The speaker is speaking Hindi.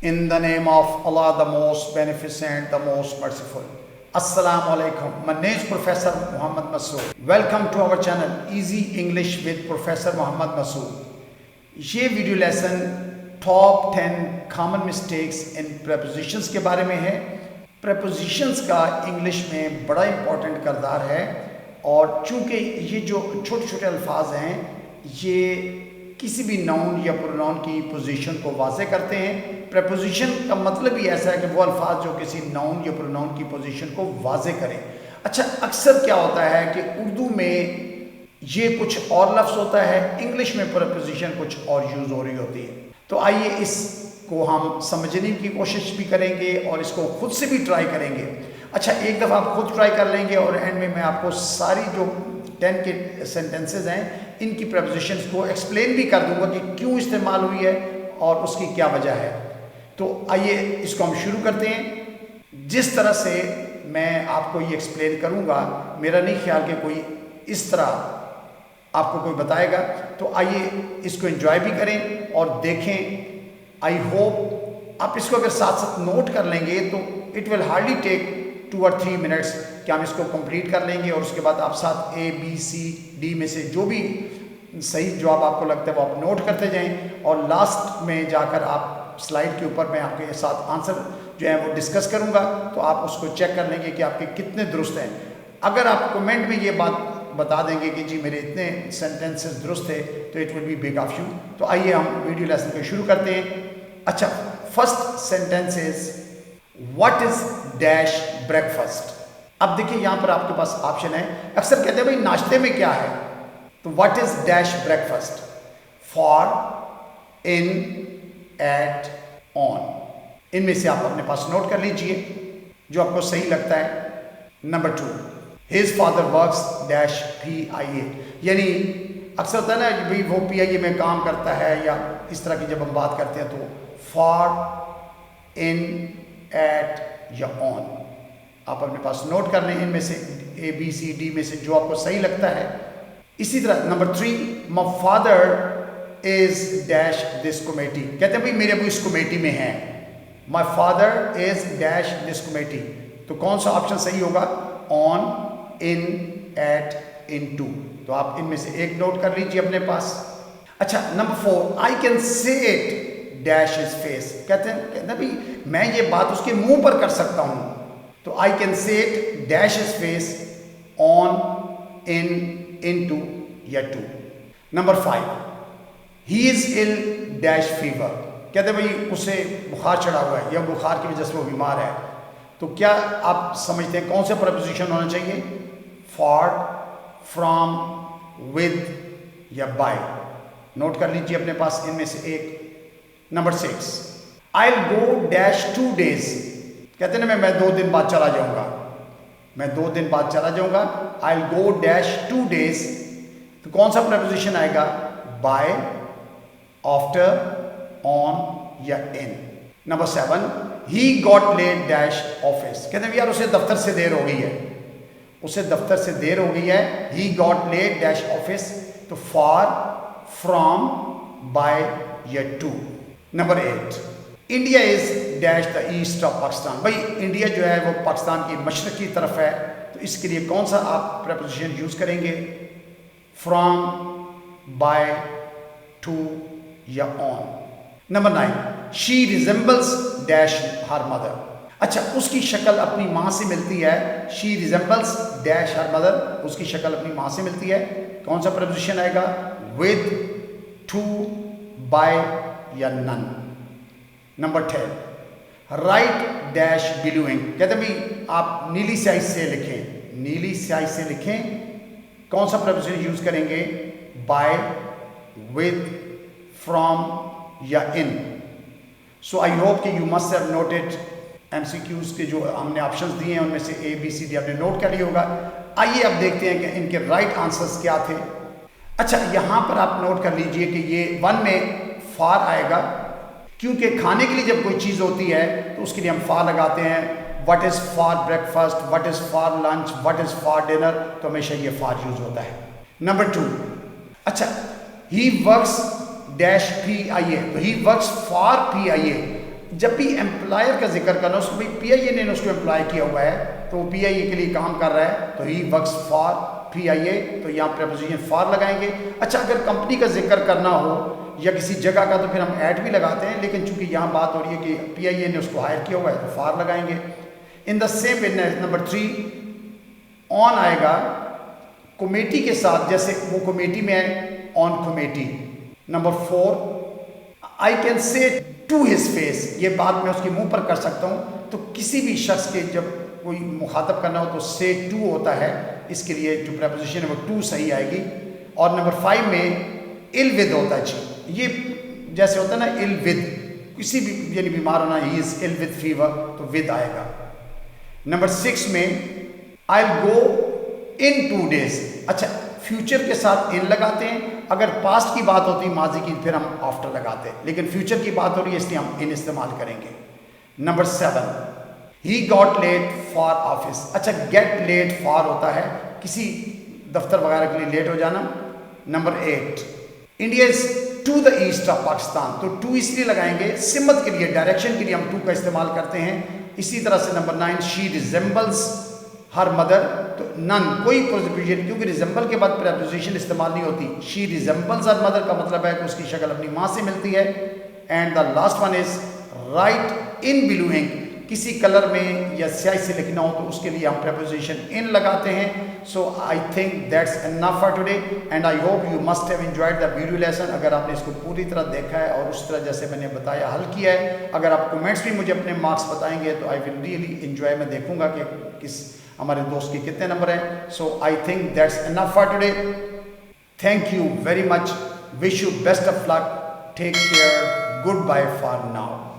In the name of Allah, the most beneficent, the most merciful. Assalamu alaikum. My name is Professor Muhammad Masood. Welcome to our channel Easy English with Professor Muhammad Masood. ये video lesson top 10 common mistakes in prepositions के बारे में है। prepositions का इंग्लिश में बड़ा इंपॉर्टेंट किरदार है और चूँकि ये जो छोटे छोटे अल्फाज हैं ये किसी भी नाउन या प्रोनाउन की पोजीशन को वाज़े करते हैं। प्रेपोजिशन का मतलब ही ऐसा है कि वो अल्फाज जो किसी नाउन या प्रोनाउन की पोजीशन को वाज़े करें। अच्छा, अक्सर क्या होता है कि उर्दू में ये कुछ और लफ्ज़ होता है, इंग्लिश में प्रेपोजिशन कुछ और यूज़ हो रही होती है। तो आइए इसको हम समझने की कोशिश भी करेंगे और इसको खुद से भी ट्राई करेंगे। अच्छा, एक दफ़ा आप खुद ट्राई कर लेंगे और एंड में मैं आपको सारी जो 10 के सेंटेंसेस हैं इनकी प्रेपोजिशंस को एक्सप्लेन भी कर दूंगा कि क्यों इस्तेमाल हुई है और उसकी क्या वजह है। तो आइए इसको हम शुरू करते हैं। जिस तरह से मैं आपको ये एक्सप्लेन करूंगा, मेरा नहीं ख्याल कि कोई इस तरह आपको कोई बताएगा। तो आइए इसको एंजॉय भी करें और देखें। आई होप आप इसको अगर साथ साथ नोट कर लेंगे तो इट विल हार्डली टेक 2 और 3 मिनट्स कि हम इसको कंप्लीट कर लेंगे और उसके बाद आप साथ A, B, C, D में से जो भी सही जवाब आपको लगता है वो आप नोट करते जाएं और लास्ट में जाकर आप स्लाइड के ऊपर मैं आपके साथ आंसर जो है वो डिस्कस करूंगा, तो आप उसको चेक कर लेंगे कि आपके कितने दुरुस्त हैं। अगर आप कमेंट में ये बात बता देंगे कि जी मेरे इतने सेंटेंसेस दुरुस्त है तो it will be big of you. तो आइए हम वीडियो लेसन को शुरू करते हैं। अच्छा, first sentence is what is dash breakfast. अब देखिए यहाँ पर आपके पास ऑप्शन है। अक्सर कहते हैं भाई नाश्ते में क्या है, तो what is dash breakfast. For, in, at, on. इनमें से आप अपने पास नोट कर लीजिए जो आपको सही लगता है। Number 2, his father works dash PIA। यानी अक्सर होता है ना कि भाई वो PIA में काम करता है या इस तरह की जब हम बात करते हैं तो फॉर, इन, एट या ऑन आप अपने पास नोट कर लें। इनमें से A, B, C, D में से जो आपको सही लगता है। इसी तरह number 3, my father is dash this committee. कहते हैं भाई मेरे अबू इस कमेटी में हैं। My father is dash this committee. तो कौन सा ऑप्शन सही होगा? On, in, at, into. तो आप इनमें से एक नोट कर लीजिए अपने पास। अच्छा, number 4, I can say it dash his face. कहते हैं भाई मैं ये बात उसके मुंह पर कर सकता हूं। तो I can say it dash his face, on, in, into या to. Number 5, he is ill dash fever. कहते भाई उसे बुखार चढ़ा हुआ है या बुखार की वजह से वो बीमार है। तो क्या आप समझते हैं कौन सा प्रपोजिशन होना चाहिए? फॉर, फ्रॉम, विद या बाय। नोट कर लीजिए अपने पास इनमें से एक। Number 6, I will go dash 2 days। कहते ना मैं 2 दिन बाद चला जाऊंगा। मैं 2 दिन बाद चला जाऊंगा। I will go dash 2 days। तो कौन सा प्रपोजिशन आएगा? बाय, आफ्टर, ऑन या in. Number 7, he got late dash office. कहते हैं यार उसे दफ्तर से देर हो गई है। उसे दफ्तर से देर हो गई है। He got late dash office. तो फॉर, फ्रॉम, बाय या to. Number 8, India is dash the east of Pakistan. भाई इंडिया जो है वो पाकिस्तान की मशरक की तरफ है। तो इसके लिए कौन सा आप प्रपोजिशन यूज करेंगे? फ्रॉम, बाय, टू या on. Number 9, she resembles dash her mother. अच्छा, उसकी शक्ल अपनी माँ से मिलती है। She resembles dash her mother. उसकी शक्ल अपनी माँ से मिलती है। कौन सा प्रपोजिशन आएगा? विद, टू, बाय या none. Number 10, write dash blue ink. कहते भाई आप नीली स्याही से लिखें। नीली स्याही से लिखें। कौन सा प्रपोजिशन यूज करेंगे? बाय, विद, फ्रॉम या इन। सो आई होप कि you must have noted MCQs के जो हमने ऑप्शंस दिए हैं उनमें से A, B, C, D आपने नोट कर लिया होगा। आइए अब देखते हैं कि इनके राइट आंसर्स क्या थे। अच्छा, यहां पर आप नोट कर लीजिए कि ये 1 में फॉर आएगा क्योंकि खाने के लिए जब कोई चीज़ होती है तो उसके लिए हम फॉर लगाते हैं। What is for breakfast, what is for lunch, what is for dinner, तो हमेशा ये फॉर यूज होता है। नंबर 2, अच्छा, ही वर्क्स डैश PIA। तो ही वर्क्स फॉर PIA। जब भी एम्प्लॉयर का जिक्र करना उसको भाई PIA ने उसको एम्प्लॉय किया हुआ है तो PIA के लिए काम कर रहा है तो ही वर्क्स फॉर PIA, तो यहाँ प्रेपोजिशन फॉर लगाएंगे। अच्छा, अगर कंपनी का जिक्र करना हो या किसी जगह का तो फिर हम एट भी लगाते हैं, लेकिन चूंकि यहाँ बात हो रही है कि PIA ने उसको हायर किया हुआ है तो फॉर लगाएंगे। In the same way number 3 on आएगा कमेटी के साथ, जैसे वो कमेटी में है on committee. Number 4 I can say to his face, ये बात मैं उसके मुंह पर कर सकता हूँ। तो किसी भी शख्स के जब कोई मुखातब करना हो तो से टू होता है, इसके लिए जो प्रेपोजिशन है वो टू सही आएगी। और नंबर 5 में इल विद होता है जी, ये जैसे होता है ना इल विद, किसी भी यानी बीमार होना, he is ill with fever तो विद आएगा। नंबर 6 में आई गो इन 2 days। अच्छा, फ्यूचर के साथ इन लगाते हैं, अगर पास्ट की बात होती माजी की फिर हम आफ्टर लगाते हैं, लेकिन फ्यूचर की बात हो रही है इसलिए हम इन इस्तेमाल करेंगे। Number 7 he got late for office. अच्छा, गेट लेट फॉर होता है किसी दफ्तर वगैरह के लिए लेट हो जाना। Number 8 India is to the east of Pakistan, तो टू इसलिए लगाएंगे सिमत के लिए, डायरेक्शन के लिए हम टू का इस्तेमाल करते हैं। इसी तरह से number 9 she resembles her mother, तो नन कोई प्रेपोजिशन, क्योंकि रिजेंबल के बाद प्रेपोजिशन इस्तेमाल नहीं होती। शी रिजेंबल्स हर मदर का मतलब है कि उसकी शक्ल अपनी माँ से मिलती है। And the last one is write in blue ink, किसी कलर में या स्याही से लिखना हो तो उसके लिए हम प्रेपोजिशन इन लगाते हैं। So I think that's enough for today and I hope you must have enjoyed the video lesson. अगर आपने इसको पूरी तरह देखा है और उस तरह जैसे मैंने बताया हल किया है, अगर आप कमेंट्स भी मुझे अपने मार्क्स बताएंगे तो आई विल रियली एंजॉय, मैं देखूंगा कि किस हमारे दोस्त के कितने नंबर हैं। So I think that's enough for today. Thank you very much, wish you best of luck, take care, goodbye for now.